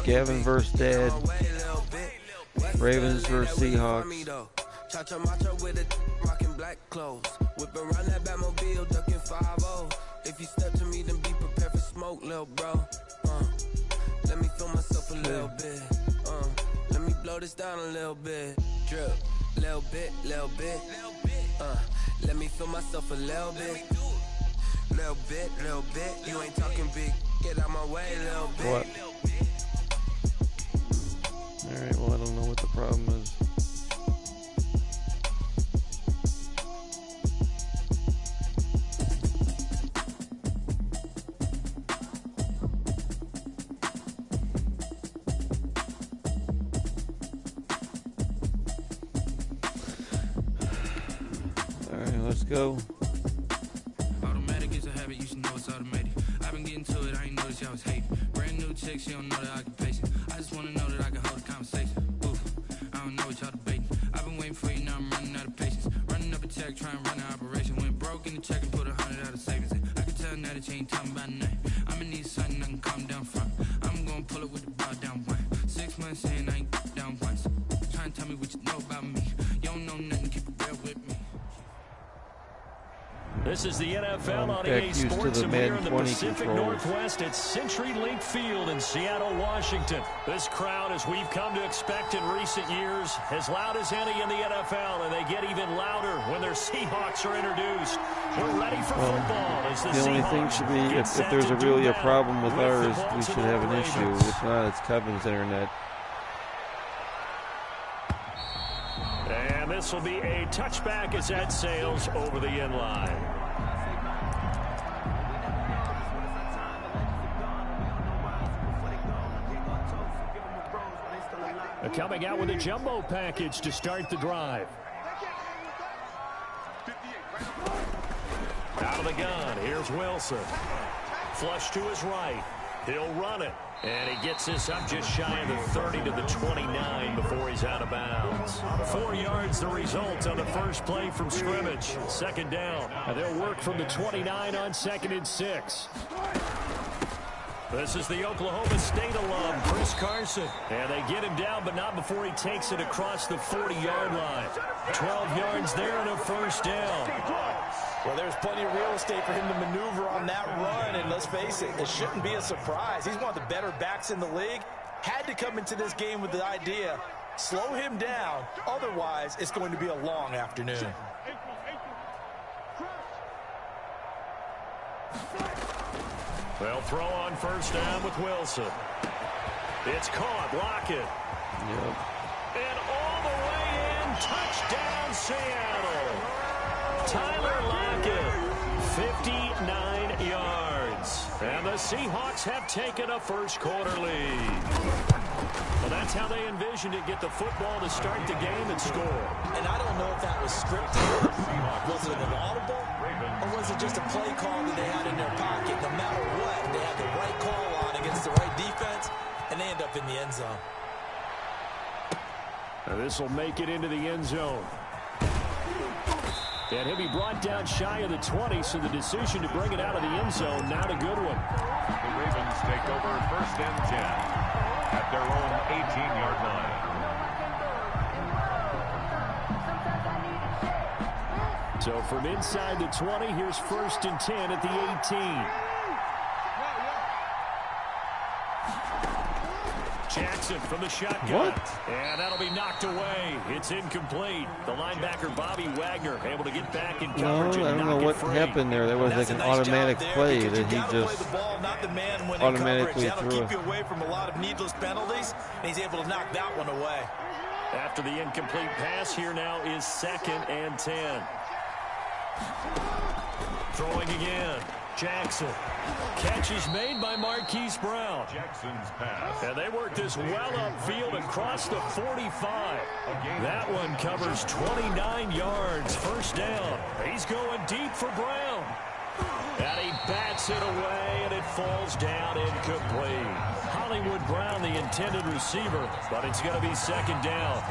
Gavin versus Dad. Ravens versus Seahawks. Cha-cha macho with a rockin' black clothes. Whippin' around that Batmobile, duckin' 5-0. If you step to me, then be prepared for smoke, lil' bro. Let me feel myself a little bit. Let me blow this down a little bit. Drip, little bit, little bit. Let me feel myself a little bit. Little bit, little bit. You ain't talking big. Get out my way, little bit. What? Alright, well, I don't know what the problem is. Alright, let's go. Automatic is a habit, you should know it's automated. I've been getting to it, I ain't noticed y'all was hating. Brand new chick, she don't know the occupation. I just wanna know that I can hold a conversation. Oof, I don't know what y'all debating. I've been waiting for you, now I'm running out of patience. Running up a check, trying to run an operation. Went broke in the check and put 100 out of savings in. I can tell now that you ain't talking about nothing. I'ma need something I can calm down from. I'm gonna pull it with the bow down one. 6 months in, I ain't down once. Trying to tell me what you know about me. You don't know nothing, keep it real with me. This is the NFL on EA used to Sports, the and here in Madden the 20 Pacific controls. Northwest at CenturyLink Field in Seattle, Washington. This crowd, as we've come to expect in recent years, as loud as any in the NFL, and they get even louder when their Seahawks are introduced. We're ready for football. As the only thing Seahawks should be, get if set there's to do really a battle problem with the ours, we Baltimore should have an issue. Ravens. If not, it's Kevin's internet. And this will be a touchback as that sails over the end line. Coming out with a jumbo package to start the drive. Out of the gun, here's Wilson. Flush to his right. He'll run it. And he gets this up just shy of the 30 to the 29 before he's out of bounds. 4 yards the result on the first play from scrimmage. Second down. And they'll work from the 29 on 2nd and 6. This is the Oklahoma State alum, Chris Carson. And they get him down, but not before he takes it across the 40-yard line. 12 yards there and a first down. Well, there's plenty of real estate for him to maneuver on that run, and let's face it, it shouldn't be a surprise. He's one of the better backs in the league. Had to come into this game with the idea, slow him down, otherwise it's going to be a long afternoon. They'll throw on first down with Wilson. It's caught. Lockett. Yep. And all the way in. Touchdown, Seattle. Tyler Lockett, 59 yards. And the Seahawks have taken a first-quarter lead. Well, that's how they envisioned it. Get the football to start the game and score. And I don't know if that was scripted. Was it an audible? Or was it just a play call that they had in their pocket? No matter what, they had the right call on against the right defense, and they end up in the end zone. Now this will make it into the end zone. And he'll be brought down shy of the 20, so the decision to bring it out of the end zone, not a good one. The Ravens take over 1st and 10 at their own 18-yard line. So from inside the 20, here's 1st and 10 at the 18. Jackson from the shotgun. What? And that'll be knocked away. It's incomplete. The linebacker, Bobby Wagner, able to get back in coverage No, I and don't knock know what it free. happened there. There was like an automatic play that he just automatically That'll threw. keep you away from a lot of needless penalties, and he's able to knock that one away. After the incomplete pass, here now is 2nd and 10. Throwing again. Jackson. Catch is made by Marquise Brown. Jackson's pass. And they work this well upfield across the 45. That one covers 29 yards. First down. He's going deep for Brown. And he bats it away, and it falls down incomplete. Hollywood Brown, the intended receiver, but it's going to be second down.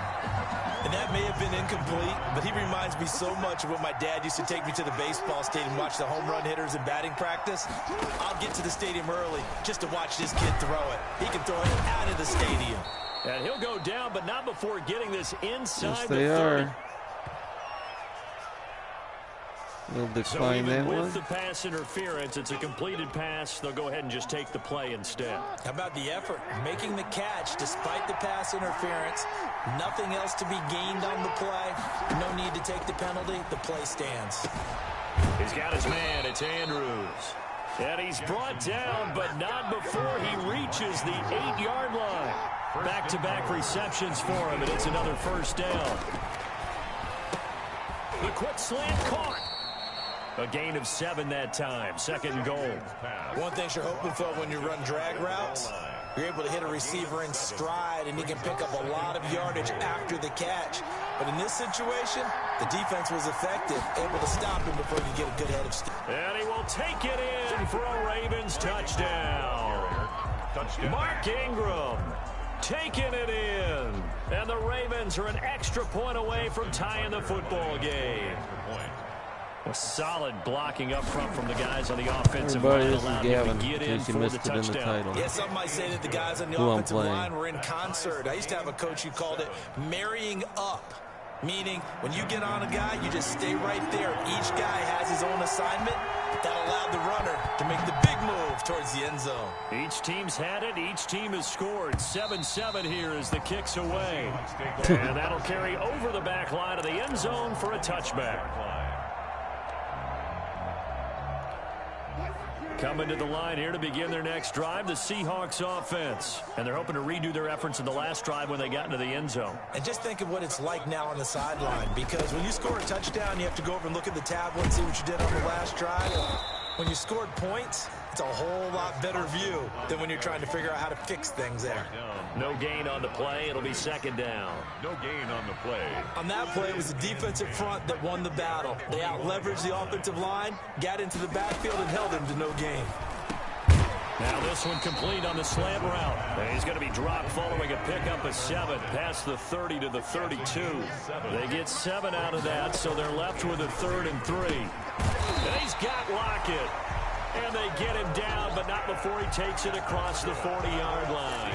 And that may have been incomplete, but he reminds me so much of when my dad used to take me to the baseball stadium and watch the home run hitters in batting practice. I'll get to the stadium early just to watch this kid throw it. He can throw it out of the stadium. And he'll go down, but not before getting this inside yes, they the 30. are. They'll decline so even that with one. the pass interference, it's a completed pass. They'll go ahead and just take the play instead. How about the effort? Making the catch despite the pass interference. Nothing else to be gained on the play. No need to take the penalty. The play stands. He's got his man. It's Andrews. And he's brought down, but not before he reaches the 8-yard line. Back-to-back receptions for him, and it's another first down. The quick slant caught. A gain of 7 that time. Second and goal. One thing you're hoping for when you run drag routes, you're able to hit a receiver in stride, and he can pick up a lot of yardage after the catch. But in this situation, the defense was effective, able to stop him before he could get a good head of steam. And he will take it in for a Ravens touchdown. Mark Ingram taking it in. And the Ravens are an extra point away from tying the football game. A solid blocking up front from the guys on the offensive line allowed him to get in for the touchdown. Yeah, some might say that the guys on the offensive line were in concert. I used to have a coach who called it marrying up, meaning when you get on a guy, you just stay right there. Each guy has his own assignment. That allowed the runner to make the big move towards the end zone. Each team's had it. Each team has scored. 7-7 here as the kick's away. And that'll carry over the back line of the end zone for a touchback. Coming to the line here to begin their next drive, the Seahawks offense. And they're hoping to redo their efforts in the last drive when they got into the end zone. And just think of what it's like now on the sideline, because when you score a touchdown, you have to go over and look at the tablet and see what you did on the last drive. When you scored points, it's a whole lot better view than when you're trying to figure out how to fix things there. No gain on the play. It'll be second down. No gain on the play. On that play, it was the defensive front that won the battle. They out-leveraged the offensive line, got into the backfield, and held him to no gain. Now this one complete on the slant route. And he's going to be dropped following a pickup of 7 past the 30 to the 32. They get 7 out of that, so they're left with a 3rd and 3. And he's got Lockett. And they get him down, but not before he takes it across the 40-yard line.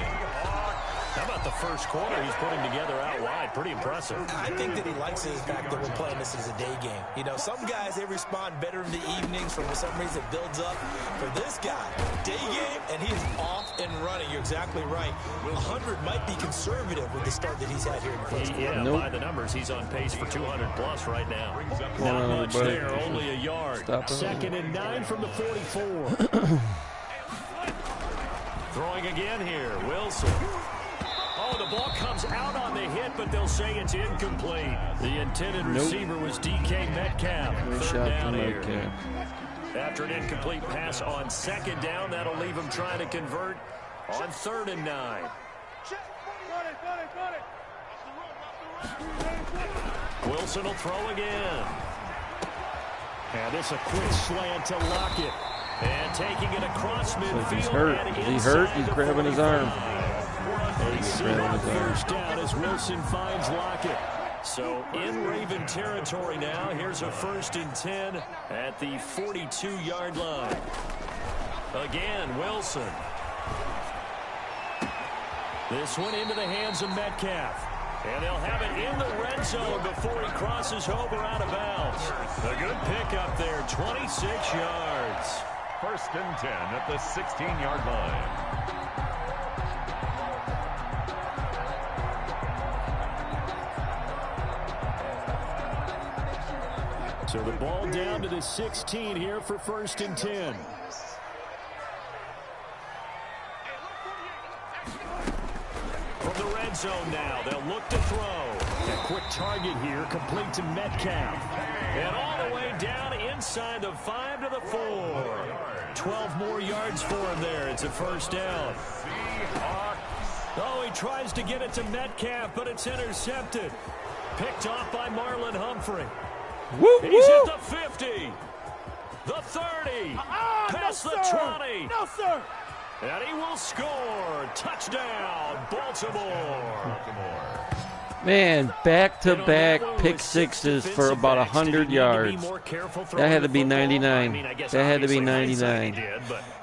How about the first quarter he's putting together out wide? Pretty impressive. I think that he likes the fact that we're playing this as a day game. You know, some guys, they respond better in the evenings. For some reason, it builds up. For this guy, day game, and he is off and running. You're exactly right. 100 might be conservative with the start that he's had here in the first quarter. Yeah, by the numbers, he's on pace for 200-plus right now. Not much there, only a yard. Second and 9 from the 44. Throwing again here, Wilson. Oh, the ball comes out on the hit, but they'll say it's incomplete. The intended receiver was DK Metcalf. Third down here. After an incomplete pass on second down, that'll leave him trying to convert on 3rd and 9. Wilson will throw again. And this a quick slant to Lockett. And taking it across midfield. He's hurt. Is he hurt? He's grabbing his arm. First down as Wilson finds Lockett. So in Raven territory now. Here's a 1st and 10 at the 42-yard line. Again, Wilson. This one into the hands of Metcalf. And they'll have it in the red zone before he crosses over out of bounds. A good pickup there, 26 yards. 1st and 10 at the 16-yard line. So the ball down to the 16 here for 1st and 10. From the red zone now, they'll look to throw. A quick target here, complete to Metcalf. And all the way down inside the 5 to the 4. 12 more yards for him there. It's a 1st down. Oh, he tries to get it to Metcalf, but it's intercepted. Picked off by Marlon Humphrey. He's at the 50. the 30, past no, the sir. 20. No, sir. And he will score. Touchdown, Baltimore. Man, back-to-back pick sixes for about 100 yards. That had to be 99. That had to be 99.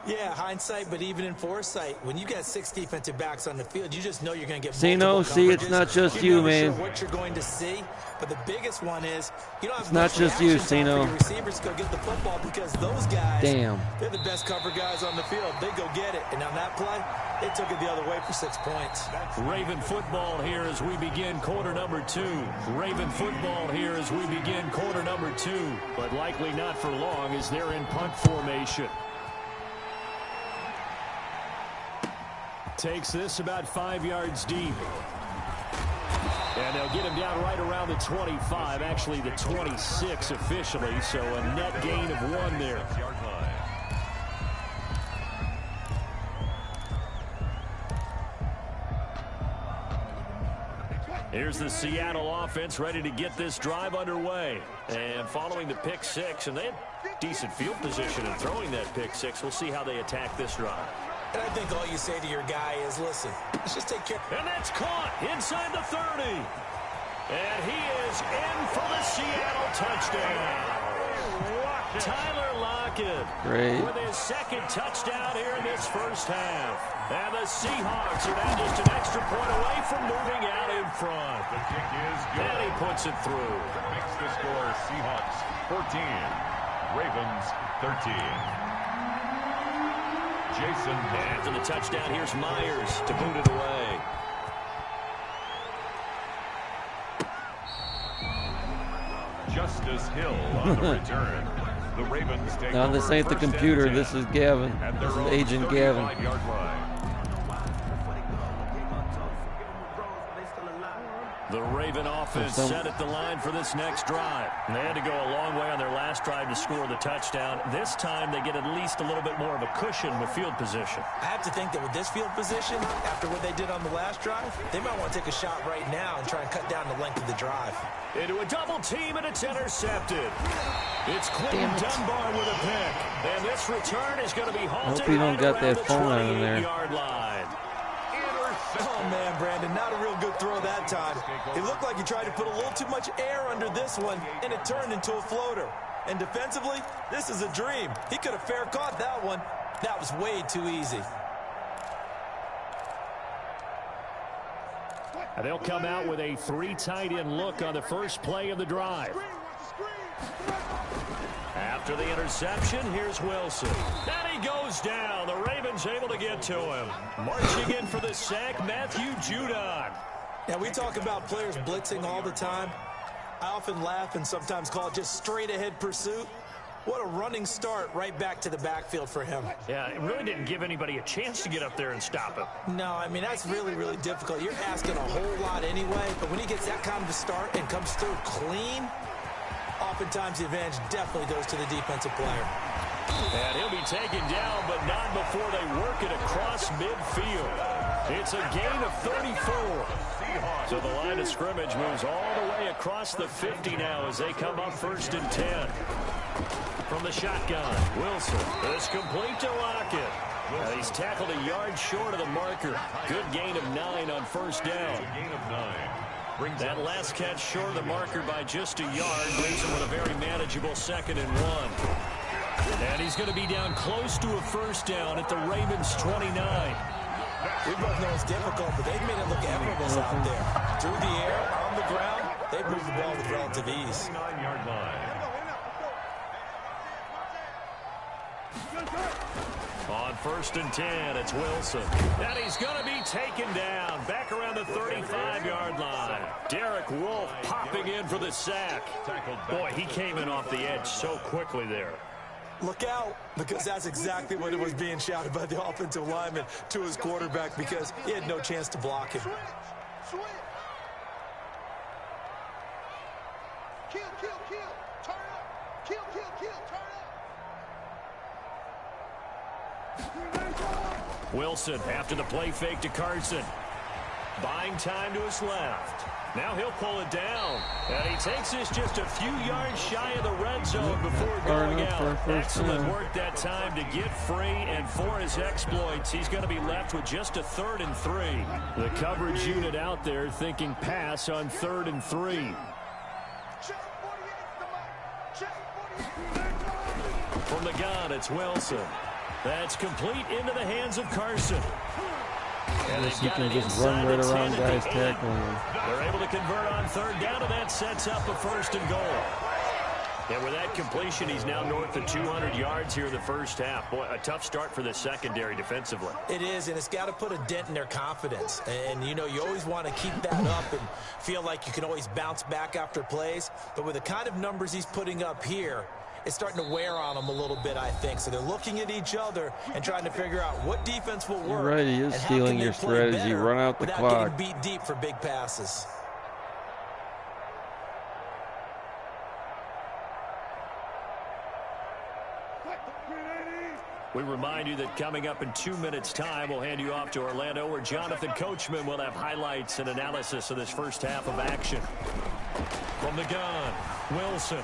Yeah, hindsight, but even in foresight, when you got 6 defensive backs on the field, you just know you're going to get Zeno, see, it's not just you, man. Sure what you're going to see, but the biggest one is you don't have it's not just you, Zeno. your receivers go get the football because those guys, damn, they're the best cover guys on the field. They go get it, and on that play, they took it the other way for 6 points. Raven football here as we begin quarter number 2. Raven football here as we begin quarter number 2, but likely not for long as they're in punt formation. Takes this about 5 yards deep. And they'll get him down right around the 25, actually the 26 officially, so a net gain of 1 there. Here's the Seattle offense ready to get this drive underway. And following the pick 6, and they had decent field position in throwing that pick 6. We'll see how they attack this drive. And I think all you say to your guy is, listen, let's just take care. And that's caught inside the 30. And he is in for the Seattle touchdown. Tyler Lockett with his 2nd touchdown here in this first half. And the Seahawks are now just an extra point away from moving out in front. The kick is good. And he puts it through. Makes the score Seahawks 14, Ravens 13. Jason. After the touchdown, here's Myers to boot it away. Justice Hill on the return. The Ravens take no, this ain't the computer. This is Gavin. This is Agent Gavin. The Raven offense set at the line for this next drive. And they had to go a long way on their last drive to score the touchdown. This time they get at least a little bit more of a cushion with field position. I have to think that with this field position, after what they did on the last drive, they might want to take a shot right now and try and cut down the length of the drive. Into a double team, and it's intercepted. It's Quentin Dunbar with a pick. And this return is going to be halted. Hope you don't got that phone on in there. Yard line. Oh, man, Brandon, not a real good throw that time. It looked like he tried to put a little too much air under this one, and it turned into a floater. And defensively, this is a dream. He could have fair caught that one. That was way too easy. And they'll come out with a 3 tight end look on the first play of the drive. After the interception, here's Wilson. And he goes down. The Ravens able to get to him. Marching in for the sack, Matthew Judon. Yeah, we talk about players blitzing all the time. I often laugh and sometimes call it just straight-ahead pursuit. What a running start right back to the backfield for him. Yeah, it really didn't give anybody a chance to get up there and stop him. No, I mean, that's really, really difficult. You're asking a whole lot anyway, but when he gets that kind of a start and comes through clean, oftentimes the advantage definitely goes to the defensive player. And he'll be taken down, but not before they work it across midfield. It's a gain of 34. So the line of scrimmage moves all the way across the 50 now as they come up 1st and 10. From the shotgun, Wilson is complete to Lockett. And he's tackled a yard short of the marker. Good gain of 9 on 1st down. Gain of 9. That last catch short of the marker by just a yard leaves him with a very manageable 2nd and 1. And he's going to be down close to a 1st down at the Ravens 29. We both know it's difficult, but they've made it look effortless out there. Through the air, on the ground, they've moved the ball with relative ease. 9-yard line. On 1st and 10, it's Wilson. And he's going to be taken down back around the 35-yard line. Derek Wolfe popping in for the sack. Boy, he came in off the edge so quickly there. Look out, because that's exactly what it was being shouted by the offensive lineman to his quarterback because he had no chance to block him. Kill, kill, kill. Turn up. Kill, kill, kill. Turn up. Wilson after the play fake to Carson. Buying time to his left. Now he'll pull it down. And he takes this just a few yards shy of the red zone before going out. Excellent work that time to get free, and for his exploits, he's going to be left with just a 3rd and 3. The coverage unit out there thinking pass on 3rd and 3. From the gun, it's Wilson. That's complete into the hands of Carson. And he can just run right around guys tackling him. They're able to convert on 3rd down, and that sets up a 1st and goal. And with that completion, he's now north of 200 yards here in the first half. Boy, a tough start for the secondary defensively. It is, and it's got to put a dent in their confidence. And, you know, you always want to keep that up and feel like you can always bounce back after plays. But with the kind of numbers he's putting up here, it's starting to wear on them a little bit, I think. So they're looking at each other and trying to figure out what defense will work. You're right, he is stealing your strategy. Run out the clock. Getting beat deep for big passes. We remind you that coming up in 2 minutes' time, we'll hand you off to Orlando, where Jonathan Coachman will have highlights and analysis of this first half of action. From the gun, Wilson.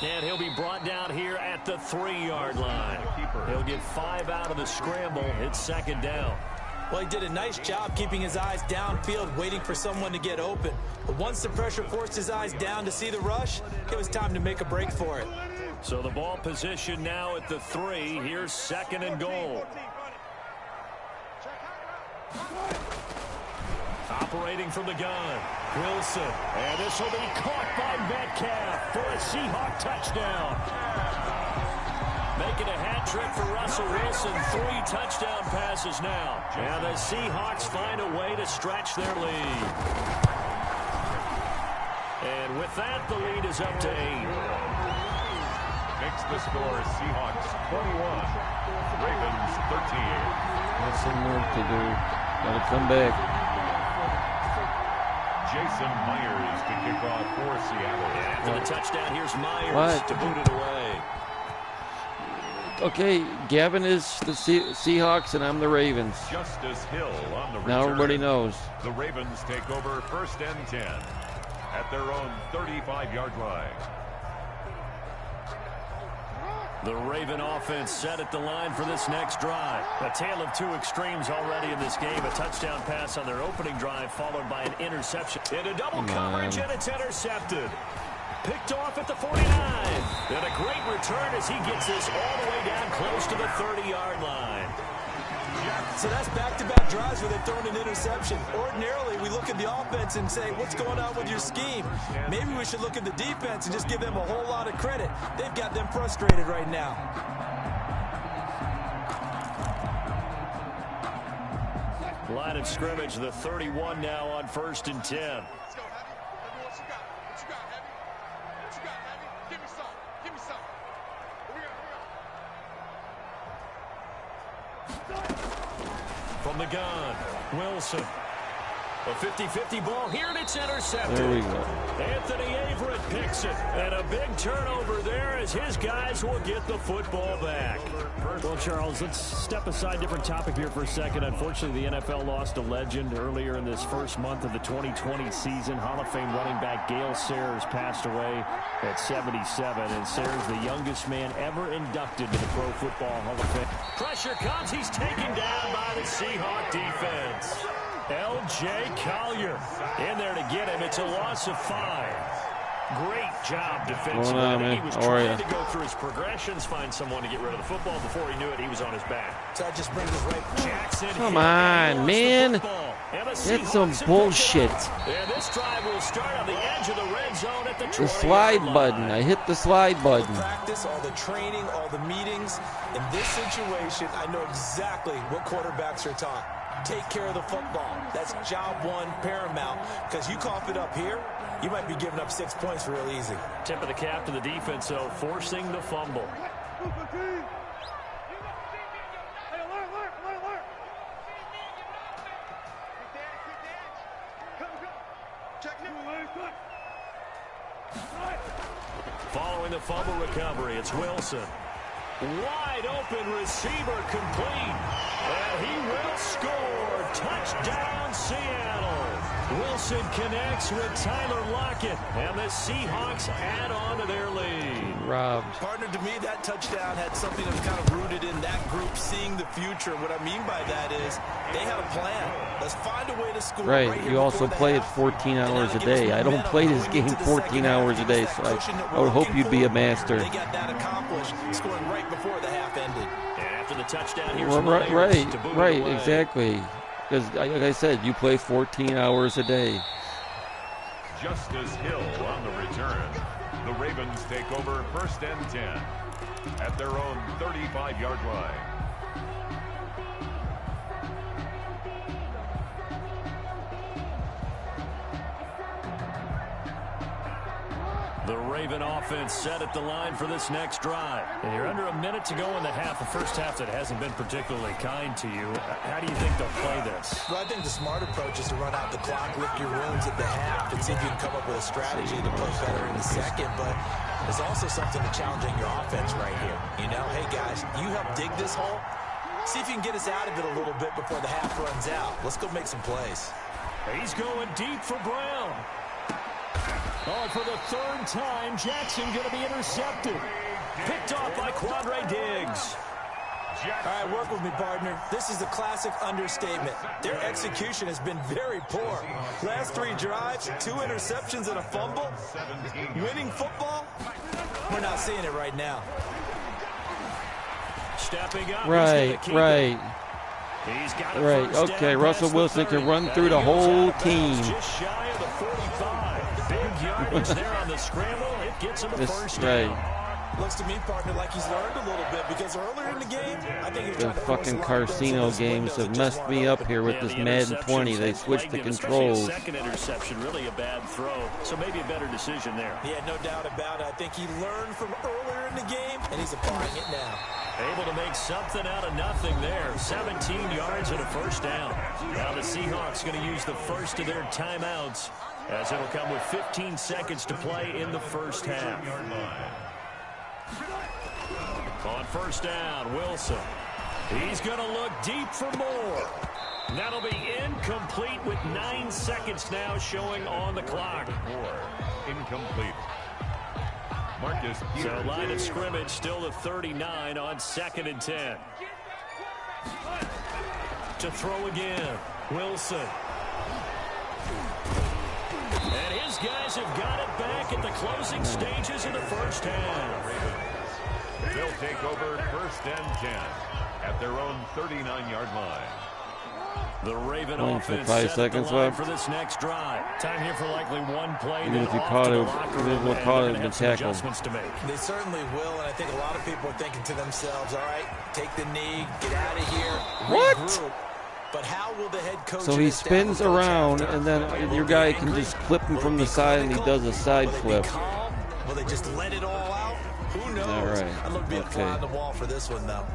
And he'll be brought down here at the 3-yard line. He'll get 5 out of the scramble. It's 2nd down. Well, he did a nice job keeping his eyes downfield, waiting for someone to get open. But once the pressure forced his eyes down to see the rush, it was time to make a break for it. So the ball position now at the 3. Here's 2nd and goal. Operating from the gun, Wilson. And this will be caught by Metcalf for a Seahawk touchdown. Making a hat trick for Russell Wilson. 3 touchdown passes now. And the Seahawks find a way to stretch their lead. And with that, the lead is up to 8. Makes the score Seahawks 21, Ravens 13. That's some work to do. Gotta come back. Jason Myers to kick off for Seattle. After the touchdown, here's Myers to boot it away. Okay, Gavin is the Seahawks and I'm the Ravens. Justice Hill on the return. Now everybody knows. The Ravens take over 1st and 10 at their own 35-yard line. The Raven offense set at the line for this next drive. A tale of 2 extremes already in this game. A touchdown pass on their opening drive, followed by an interception. Into double coverage, and it's intercepted. Picked off at the 49. And a great return as he gets this all the way down close to the 30-yard line. So that's back-to-back drives where they've thrown an interception. Ordinarily, we look at the offense and say, what's going on with your scheme? Maybe we should look at the defense and just give them a whole lot of credit. They've got them frustrated right now. Line of scrimmage, the 31 now on 1st and 10. From the gun, Wilson. A 50-50 ball here, and it's intercepted. There we go. Anthony Averett picks it. And a big turnover there as his guys will get the football back. Well, Charles, let's step aside, different topic here for a second. Unfortunately, the NFL lost a legend earlier in this first month of the 2020 season. Hall of Fame running back Gale Sayers passed away at 77. And Sayers, the youngest man ever inducted to the Pro Football Hall of Fame. Pressure comes. He's taken down by the Seahawk defense. L.J. Collier in there to get him. It's a loss of 5. Great job defensively. He was trying to go through his progressions, find someone to get rid of the football. Before he knew it, he was on his back. So that just brings us right. Jackson. Come on, man. That's some bullshit. And this drive will start on the edge of the red zone at the 20-yard The slide line. button. I hit the slide All the button. practice, all the training, all the meetings. In this situation, I know exactly what quarterbacks are taught. Take care of the football. That's job 1 paramount, because you cough it up here, you might be giving up 6 points real easy. Tip of the cap to the defense, though, forcing the fumble. Following the fumble recovery, it's Wilson. Wide open receiver complete. And he will score. Touchdown, Seattle. Wilson connects with Tyler Lockett, and the Seahawks add on to their lead. Robbed. Partner, to me, that touchdown had something that was kind of rooted in that group seeing the future. What I mean by that is they had a plan. Let's find a way to score. Right. You also play it 14 hours a day. I don't play this game 14 hours a day, so I would hope you'd be a master. They got that accomplished, scoring right before the half ended. And after the touchdown, here's Right, exactly. Because, like I said, you play 14 hours a day. Justice Hill on the return. The Ravens take over 1st and 10 at their own 35-yard line. The Raven offense set at the line for this next drive. And you're under a minute to go in the half, the first half that hasn't been particularly kind to you. How do you think they'll play this? Well, I think the smart approach is to run out the clock, lick your wounds at the half, and see if you can come up with a strategy to play better in the second. But there's also something to challenging your offense right here. You know, hey, guys, you help dig this hole. See if you can get us out of it a little bit before the half runs out. Let's go make some plays. He's going deep for Brown. Oh, for the third time, Jackson going to be intercepted. Picked off by Quandre Diggs. All right, work with me, partner. This is the classic understatement. Their execution has been very poor. Last 3 drives, 2 interceptions and a fumble. Winning football? We're not seeing it right now. Stepping up. Right. He's got it. Right, okay, Russell Wilson can run through the whole team. Just shy of the 45. Big yardage there on the scramble. It gets him the first down. Looks to me, partner, like he's learned a little bit because earlier in the game, I think he was The fucking Carcino games have messed me up here with this Madden 20. They switched the controls. Second interception, really a bad throw. So maybe a better decision there. Yeah, no doubt about it. I think he learned from earlier in the game, and he's applying it now. Able to make something out of nothing there. 17 yards and a first down. Now the Seahawks going to use the first of their timeouts as it'll come with 15 seconds to play in the first half. On first down, Wilson. He's going to look deep for more. That'll be incomplete with 9 seconds now showing on the clock. Incomplete. Marcus So line of scrimmage still the 39 on 2nd and 10. To throw again, Wilson. And his guys have got it back at the closing stages of the first half. They'll take over 1st and 10 at their own 39-yard line. The Raven Playing for offense 5 set seconds the line left. for this next drive. Time here for likely one play. Even if you off caught to the it, locker even if room, we'll and call they're it gonna and have some tackle. adjustments to make. They certainly will, and I think a lot of people are thinking to themselves, all right, take the knee, get out of here, What? regroup. But how will the head coach... So he spins around, and then your guy can just clip him from the side, and he does a side flip. Will they just let it all out? Who knows? All right. I'd love to be a fly Okay. on the wall for this one, though.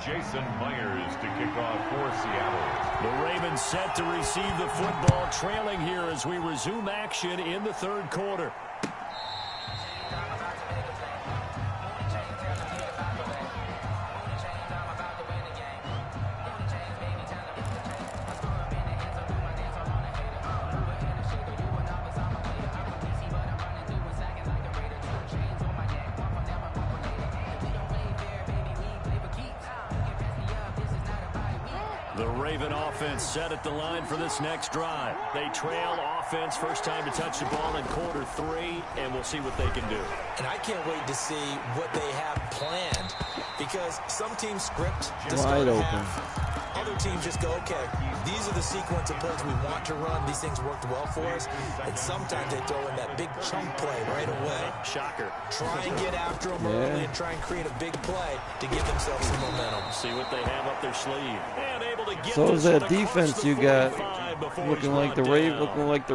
Jason Myers to kick off for Seattle. The Ravens set to receive the football, trailing here as we resume action in the third quarter. The Raven offense set at the line for this next drive. They trail offense, first time to touch the ball in quarter 3, and we'll see what they can do. And I can't wait to see what they have planned, because some teams script to Wide start open. half. Other teams just go, okay, these are the sequence of plays we want to run. These things worked well for us. And sometimes they throw in that big chunk play right away. Shocker. Try and get after them early and try and create a big play to give themselves some momentum. See what they have up their sleeve. And able to get So is this that one across defense the you got 45 before he's looking like the brought down.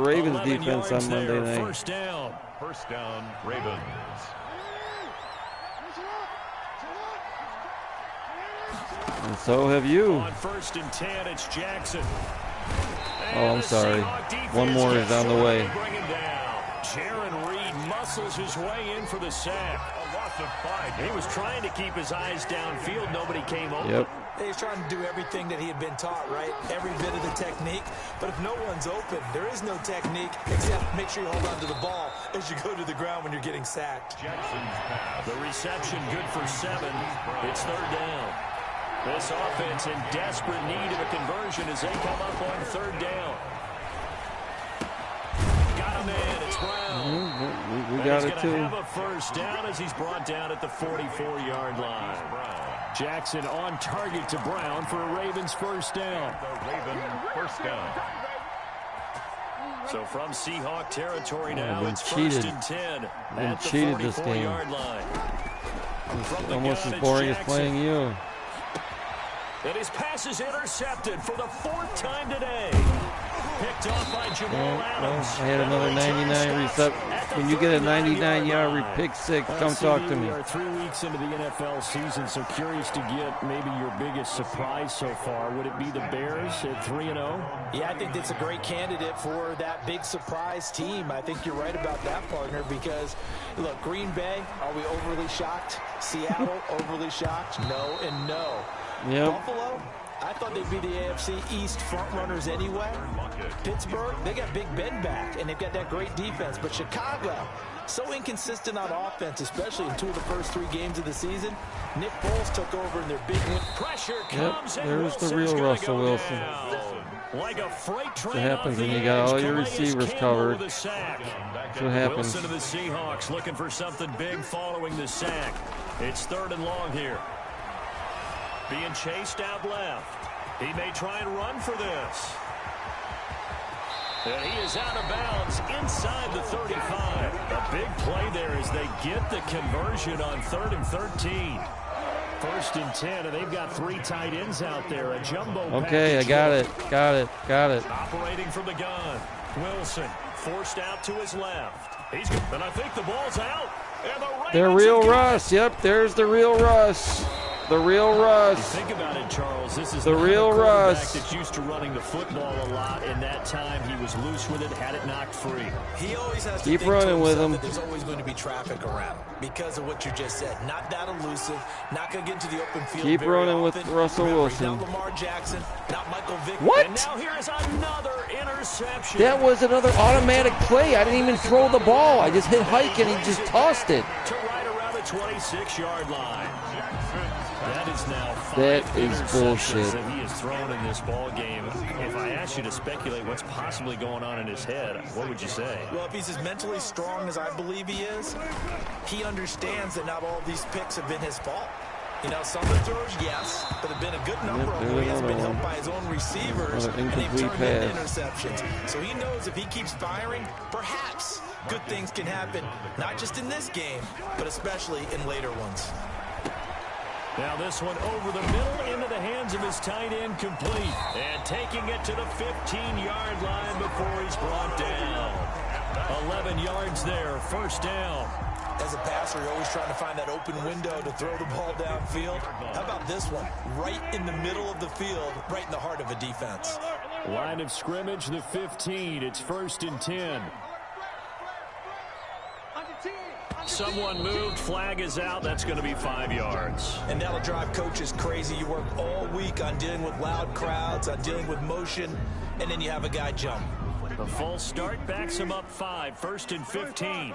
Ravens 11 defense yards on Monday there, night. First down. First down, Ravens. And so have you. On 1st and 10, it's Jackson. Oh, I'm sorry. One more is on the way. Bring him down. Jaron Reed muscles his way in for the sack. Impressive fight. He was trying to keep his eyes downfield. Nobody came over. Yep. He's trying to do everything that he had been taught, right? Every bit of the technique. But if no one's open, there is no technique except make sure you hold on to the ball as you go to the ground when you're getting sacked. Jackson's pass. The reception good for 7. It's 3rd down. This offense in desperate need of a conversion as they come up on 3rd down. Got him in. It's Brown. We got it it too. He's going to have a 1st down as he's brought down at the 44-yard line. Jackson on target to Brown for a Ravens 1st down. The Raven 1st down. So from Seahawk territory now, been it's cheated. 1st and 10 Been at the cheated this game. 44-yard line. It's almost as boring as playing you. And his pass is intercepted for the 4th time today. Picked off by Jamal Adams. I had another 99 reception. When you get a 99-yard pick 6, come talk to me. We are 3 weeks into the NFL season, so curious to get maybe your biggest surprise so far. Would it be the Bears at 3-0? Yeah, I think that's a great candidate for that big surprise team. I think you're right about that, partner, because, look, Green Bay, are we overly shocked? Seattle, overly shocked? No and no. Yep. Buffalo, I thought they'd be the AFC East front runners anyway. Pittsburgh, they got Big Ben back, and they've got that great defense. But Chicago, so inconsistent on offense, especially in 2 of the first 3 games of the season. Nick Foles took over in their big win. Pressure comes in. There's the real Russell Wilson. Like a freight train. What happens when you got all your receivers covered? That's what happens. Wilson to the Seahawks looking for something big following the sack. It's 3rd and long here. Being chased out left. He may try and run for this. And he is out of bounds inside the 35. A big play there as they get the conversion on 3rd and 13. 1st and 10, and they've got 3 tight ends out there. A jumbo Okay, I got it. Got it. Operating from the gun. Wilson forced out to his left. And I think the ball's out. And the real Russ. Yep, there's the real Russ. The real Russ. Think about it, Charles. This is the real Russ. That's used to running the football a lot. In that time, he was loose with it, had it knocked free. He always has to keep think running to with him. That there's always going to be traffic around because of what you just said. Not that elusive. Not going to get into the open field. Keep running often. with Russell Remember, Wilson. Not Lamar Jackson. Not Michael Vick. What? And now here is another interception. That was another automatic play. I didn't even throw the ball. I just hit hike and he just tossed it. To right around the 26-yard line. That is now 5 That is bullshit. that he has thrown in this ball game. If I asked you to speculate what's possibly going on in his head, what would you say? Well, if he's as mentally strong as I believe he is, he understands that not all of these picks have been his fault. You know, some of the throws, yes, but have been a good number of them where he has been helped by his own receivers, and they've turned into interceptions. So he knows if he keeps firing, perhaps good things can happen, not just in this game, but especially in later ones. Now this one over the middle into the hands of his tight end, complete. And taking it to the 15-yard line before he's brought down. 11 yards there, 1st down. As a passer, you're always trying to find that open window to throw the ball downfield. How about this one? Right in the middle of the field, right in the heart of a defense. Line of scrimmage, the 15. It's 1st and 10. Someone moved, flag is out. That's going to be 5 yards. And that'll drive coaches crazy. You work all week on dealing with loud crowds, on dealing with motion, and then you have a guy jump. The false start backs him up 5, 1st and 15.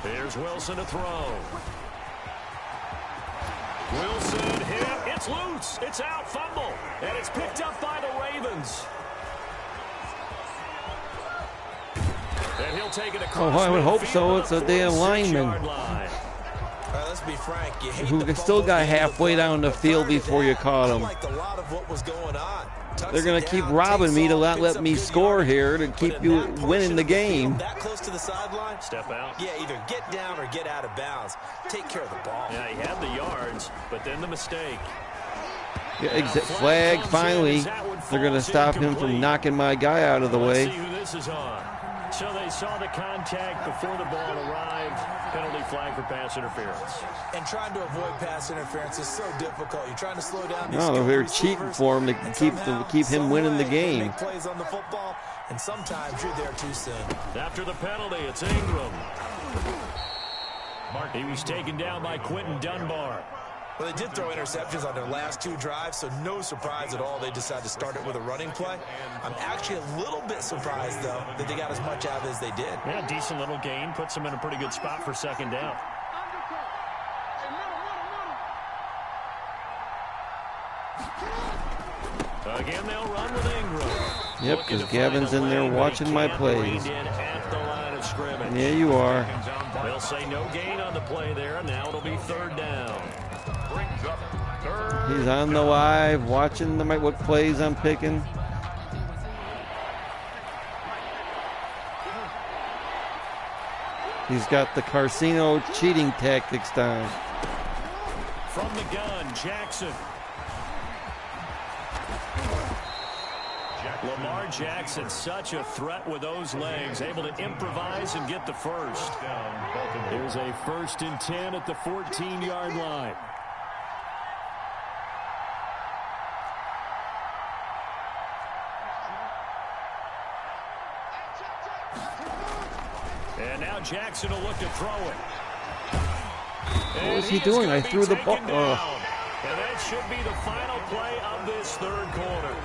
Here's Wilson to throw. Wilson hit. It's loose. It's out. Fumble. And it's picked up by the Ravens. And he'll take it across. I would hope so. It's a damn lineman let's be frank. who still got halfway down the field before you caught him. They're going to keep robbing me to not let me score here to keep you winning the game. That close to the sideline. Step out. Yeah, either get down or get out of bounds. Take care of the ball. Yeah, he had the yards, but then the mistake. Yeah, flag, finally. They're going to stop him from knocking my guy out of the way. Let's see who this is on. So they saw the contact before the ball arrived. Penalty flag for pass interference. And trying to avoid pass interference is so difficult. You're trying to slow down these No, they're cheating for him to keep him winning the game. Make plays on the football, and sometimes you're there too soon. After the penalty, it's Ingram. He was taken down by Quentin Dunbar. Well, they did throw interceptions on their last 2 drives, so no surprise at all they decided to start it with a running play. I'm actually a little bit surprised, though, that they got as much out of it as they did. Yeah, decent little gain. Puts them in a pretty good spot for second down. Again, they'll run with Ingram. Yep, because Gavin's in there watching my plays. And there you are. They'll say no gain on the play there, and now it'll be third down. He's on the live, watching what plays I'm picking. He's got the Casino cheating tactics down. From the gun, Jackson. Lamar Jackson, such a threat with those legs, able to improvise and get the first. There's a 1st and 10 at the 14-yard line. And now Jackson will look to throw it. What was he doing? I threw the ball. And that should be the final play of this third quarter.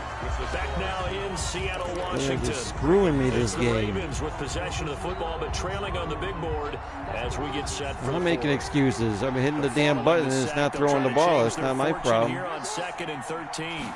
Back now in Seattle, Washington. They're just screwing me this game. Ravens with possession of the football, but trailing on the big board as we get set for I'm not making excuses. I'm hitting the damn button and it's not throwing the ball. It's not my problem. Here on 2nd and 13.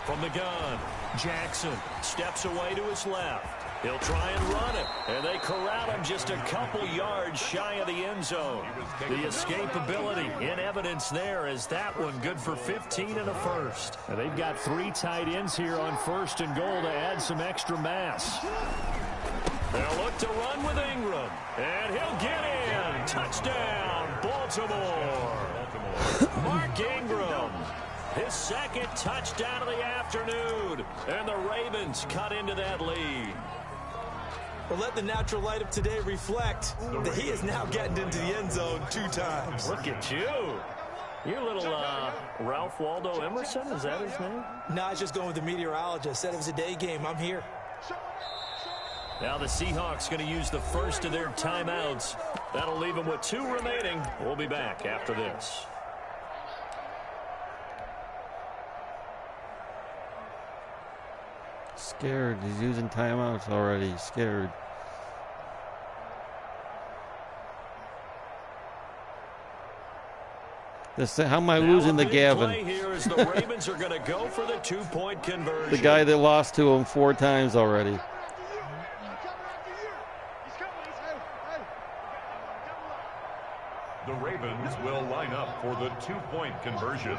From the gun, Jackson steps away to his left. He'll try and run it, and they corral him just a couple yards shy of the end zone. The escapability in evidence there is that one good for 15 and a first. And they've got 3 tight ends here on 1st and goal to add some extra mass. They'll look to run with Ingram, and he'll get in. Touchdown, Baltimore. Mark Ingram. His 2nd touchdown of the afternoon, and the Ravens cut into that lead. Well, let the natural light of today reflect that he is now getting into the end zone 2 times. Look at you. You're a little Ralph Waldo Emerson, is that his name? No, I was just going with the meteorologist. Said it was a day game. I'm here. Now the Seahawks going to use the first of their timeouts. That'll leave them with 2 remaining. We'll be back after this. Scared. He's using timeouts already. Scared. How am I losing to Gavin? The Ravens are going to go for the 2-point conversion. The guy that lost to him 4 times already. The Ravens will line up for the 2-point conversion.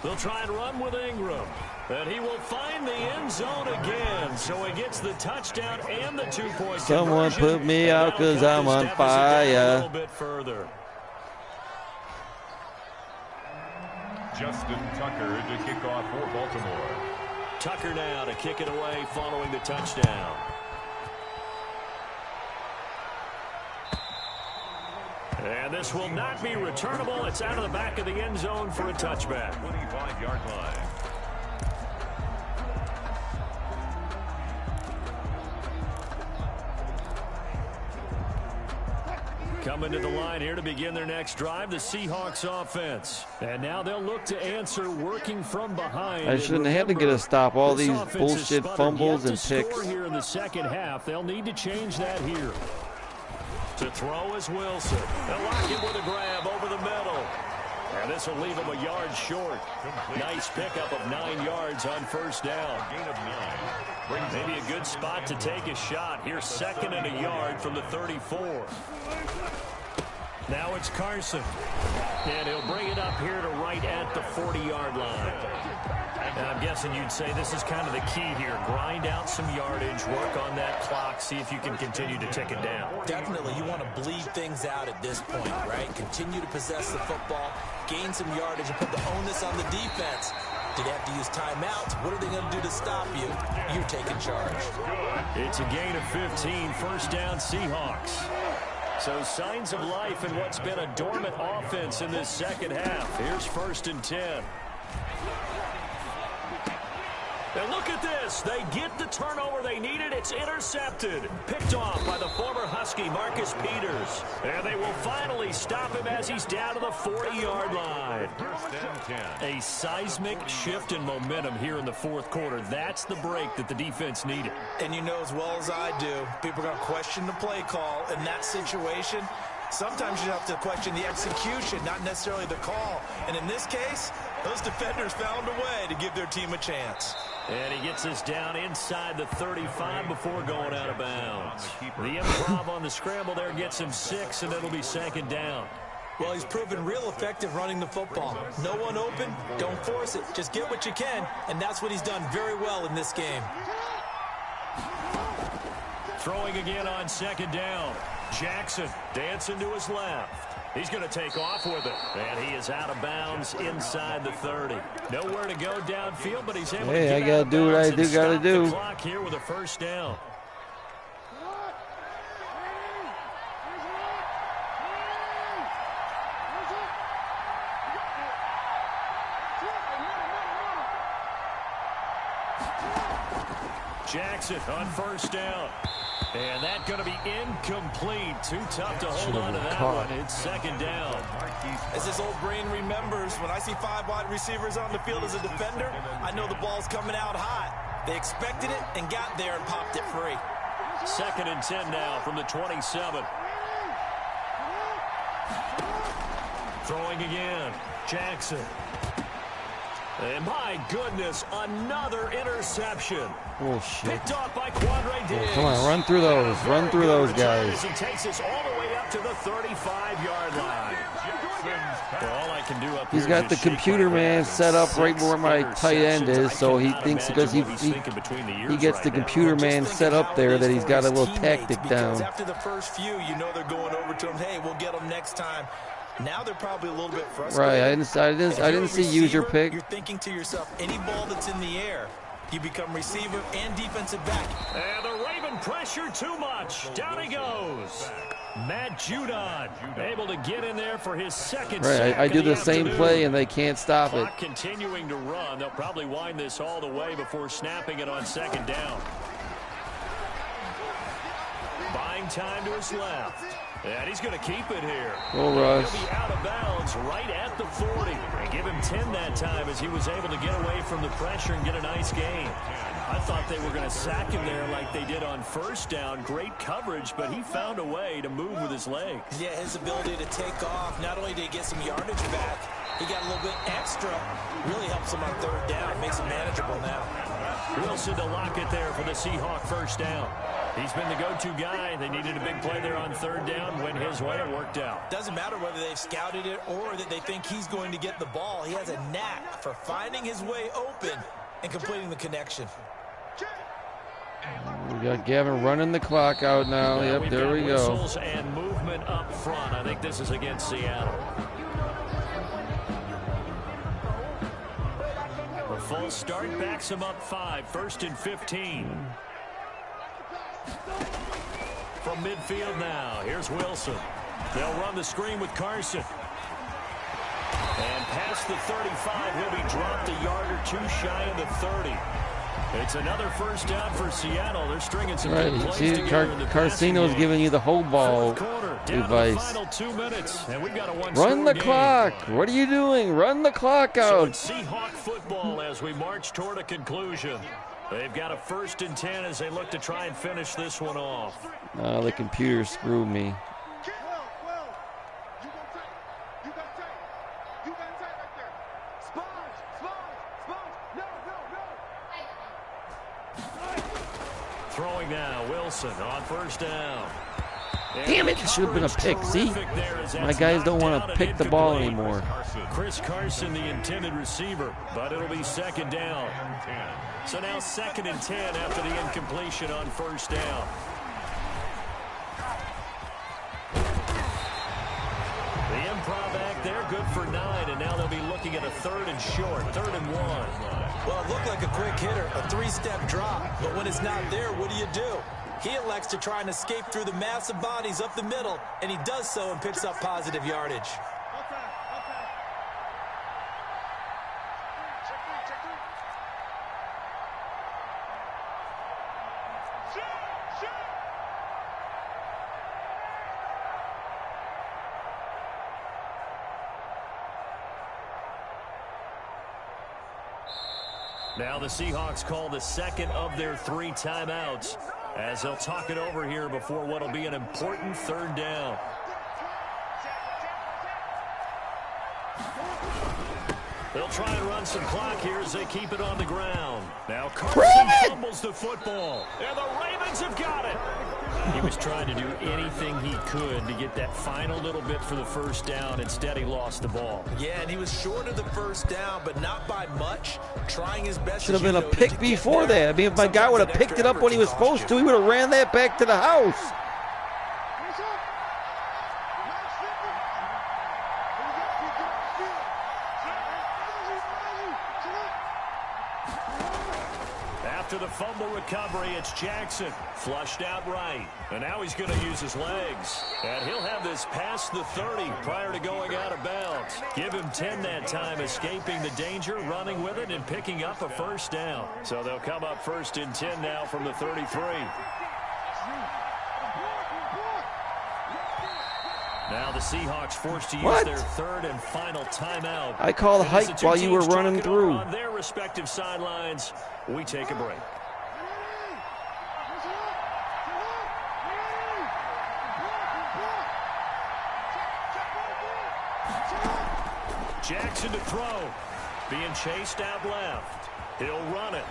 They'll try and run with Ingram. And he will find the end zone again. So he gets the touchdown and the 2-point Someone conversion. put me out because I'm on fire. A little bit further. Justin Tucker to kick off for Baltimore. Tucker now to kick it away following the touchdown. And this will not be returnable. It's out of the back of the end zone for a touchback. 25-yard line. Coming to the line here to begin their next drive, the Seahawks offense. And now they'll look to answer working from behind. I shouldn't have had to get a stop. All these bullshit fumbles and picks. Here in the second half, they'll need to change that here. To throw is Wilson. They'll lock him with a grab over the middle. And this will leave him a yard short. Nice pickup of 9 yards on first down. Gain of 9. Maybe a good spot to take a shot. Here's 2nd and a yard from the 34. Now it's Carson. And he'll bring it up here to right at the 40-yard line. And I'm guessing you'd say this is kind of the key here. Grind out some yardage, work on that clock, see if you can continue to tick it down. Definitely, you want to bleed things out at this point, right? Continue to possess the football, gain some yardage, and put the onus on the defense. Do they have to use timeouts? What are they going to do to stop you? You're taking charge. It's a gain of 15, first down Seahawks. So signs of life in what's been a dormant offense in this second half. Here's 1st and 10. And look at this. They get the turnover they needed. It's intercepted. Picked off by the former Husky, Marcus Peters. And they will finally stop him as he's down to the 40-yard line. A seismic shift in momentum here in the fourth quarter. That's the break that the defense needed. And you know as well as I do, people are going to question the play call in that situation. Sometimes you have to question the execution, not necessarily the call. And in this case, those defenders found a way to give their team a chance. And he gets us down inside the 35 before going out of bounds. The improv on the scramble there gets him 6, and it'll be second down. Well, he's proven real effective running the football. No one open, don't force it. Just get what you can, and that's what he's done very well in this game. Throwing again on second down. Jackson dancing to his left. He's going to take off with it. And he is out of bounds inside the 30. Nowhere to go downfield, but he's able to get out of bounds. Hey, I got to do what I do got to do. The clock here with a first down. Jackson on first down. And that's going to be incomplete. Too tough to hold on to that one. It's second down. As his old brain remembers, when I see 5 wide receivers on the field as a defender, I know the ball's coming out hot. They expected it and got there and popped it free. Second and 10 now from the 27. Throwing again. Jackson. And my goodness, another interception. Oh, shit. Picked off by Quandre Diggs. Oh, come on, run through those. Run through those guys. He takes us all the way up to the 35-yard line. All I can do up He's got the computer man set up right where my tight end is, so he thinks because he gets the computer man set up there that he's got a little tactic down. After the first few, you know they're going over to him. Hey, we'll get them next time. Now they're probably a little bit frustrated. Right, I didn't see user pick. You're thinking to yourself, any ball that's in the air, you become receiver and defensive back. And the Raven pressure too much. Down he goes. Matt Judon able to get in there for his second sack. I do the same play and they can't stop it. Continuing to run. They'll probably wind this all the way before snapping it on second down. Buying time to his left. And he's going to keep it here. Go Russ. He'll be out of bounds right at the 40. And give him 10 that time as he was able to get away from the pressure and get a nice gain. I thought they were going to sack him there like they did on first down. Great coverage, but he found a way to move with his legs. Yeah, his ability to take off. Not only did he get some yardage back, he got a little bit extra. Really helps him on third down. Makes it manageable now. Wilson to lock it there for the Seahawk first down. He's been the go-to guy. They needed a big play there on third down. Went his way. It worked out. Doesn't matter whether they've scouted it or that they think he's going to get the ball. He has a knack for finding his way open and completing the connection. We got Gavin running the clock out now. Yep, there we go. Whistles and movement up front. I think this is against Seattle. The full start backs him up 5. First and 15. From midfield now, here's Wilson. They'll run the screen with Carson. And past the 35, he'll be dropped a yard or two shy of the 30. It's another first down for Seattle. They're stringing some good plays together in the Carcino's giving you the whole ball advice. Run the clock. What are you doing? Run the clock out. So it's Seahawk football as we march toward a conclusion. They've got a first and 10 as they look to try and finish this one off. The computer screwed me. Throwing now, Wilson on first down. Damn it, it should have been a pick. See? My guys don't want to pick the ball anymore. Chris Carson, the intended receiver, but it'll be second down. So now second and 10 after the incompletion on first down. The improv act there, good for 9, and now they'll be looking at a third and short, 3rd and 1. Well, it looked like a quick hitter, a 3-step drop, but when it's not there, what do? He elects to try and escape through the massive bodies up the middle, and he does so and picks up positive yardage. Now the Seahawks call the second of their 3 timeouts as they'll talk it over here before what will be an important 3rd down. They'll try and run some clock here as they keep it on the ground. Now Carson fumbles the football, and the Ravens have got it. He was trying to do anything he could to get that final little bit for the 1st down. Instead, he lost the ball. Yeah, and he was short of the 1st down, but not by much. Trying his best. Should have been a pick before that. I mean, if my guy would have picked it up when he was supposed to, he would have ran that back to the house. After the fumble recovery, it's Jackson. Flushed out right. And now he's going to use his legs. And he'll have this past the 30 prior to going out of bounds. Give him 10 that time, escaping the danger, running with it, and picking up a 1st down. So they'll come up 1st and 10 now from the 33. Now the Seahawks forced to use their 3rd and final timeout. I called hike while you were running through. On their respective sidelines, we take a break. Jackson to throw. Being chased out left. He'll run it.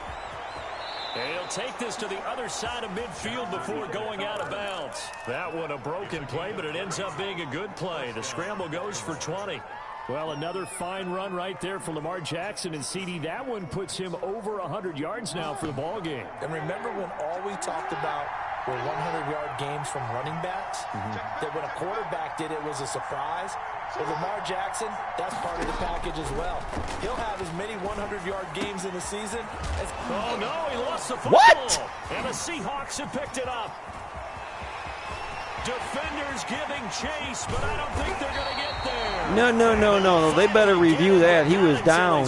And he'll take this to the other side of midfield before going out of bounds. That one a broken play, but it ends up being a good play. The scramble goes for 20. Well, another fine run right there for Lamar Jackson, and CD, that one puts him over 100 yards now for the ball game. And remember when all we talked about were 100-yard games from running backs? That when a quarterback did it was a surprise? Well, Lamar Jackson, that's part of the package as well. He'll have as many 100-yard games in the season as... Oh, no, he lost the football. What? And the Seahawks have picked it up. Defenders giving chase, but I don't think they're going to get there. No. They better review that. He was down.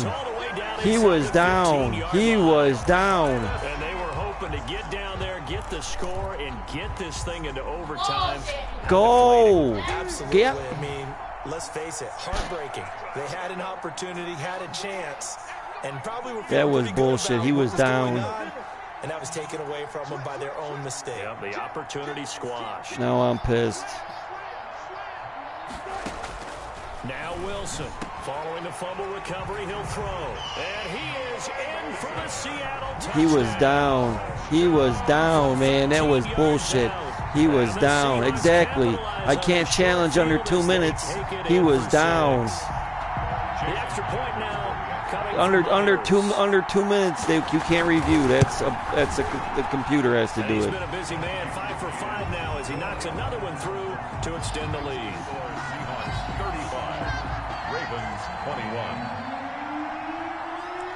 He was down. He was down. And they were hoping to get down there, get the score, and get this thing into overtime. Go. Absolutely. Yep. I mean, let's face it, heartbreaking. They had an opportunity, had a chance, and probably were That was pretty good bullshit. about He what was down. going on, and that was taken away from them by their own mistake. Yep, the opportunity squashed. Now I'm pissed. Now Wilson, following the fumble recovery, he'll throw. And he is in for the Seattle touchdown. He was down. He was down, man. That was bullshit. He was down. Exactly. I can't challenge under 2 minutes. He was down. The extra point now coming Under 2 minutes, you can't review. The computer has to do He's it. been a busy man, 5 for 5 now as he knocks another one through to extend the lead. Seahawks 35, Ravens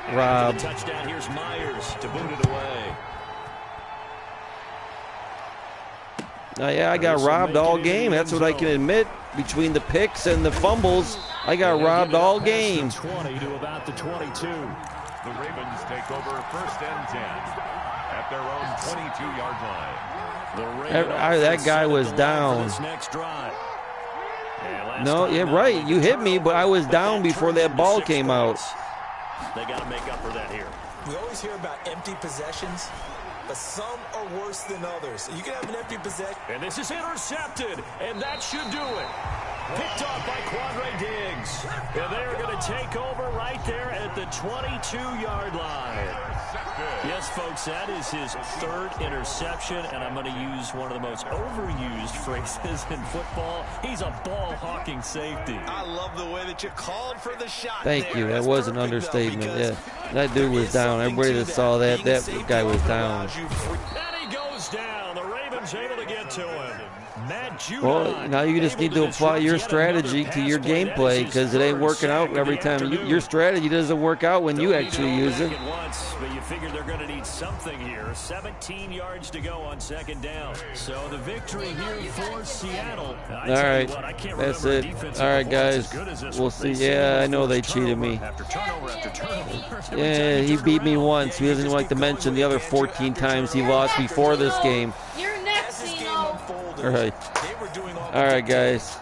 21. Rob. The touchdown. Here's Myers to boot it away. Yeah, I got robbed all game. That's what I can admit. Between the picks and the fumbles, I got robbed all game. 20 to about the 22. The Ravens take over 1st and 10 at their own 22-yard line. That guy was down. Next drive. No, yeah, right. You hit me, but I was down before that ball came out. They got to make up for that here. We always hear about empty possessions, but some are worse than others. You can have an empty possession. And this is intercepted, and that should do it. Picked off by Quandre Diggs. And they're going to take over right there at the 22-yard line. Yes, folks, that is his 3rd interception, and I'm going to use one of the most overused phrases in football. He's a ball-hawking safety. I love the way that you called for the shot. Thank you. That was an understatement. Yeah, that dude was down. Everybody that saw that guy was down. And he goes down. The Ravens able to get to him. Well, now you just need to apply your strategy to your gameplay because it ain't working out every time. Your strategy doesn't work out when you actually use it. But you figure they're going to need something here. 17 yards to go on 2nd down. So the victory here for Seattle. All right, that's it. All right, guys, we'll see. Yeah, I know they cheated me. Yeah, he beat me once. He doesn't like to mention the other 14 times he lost before this game. You're next, Zeno. All right. All right, guys.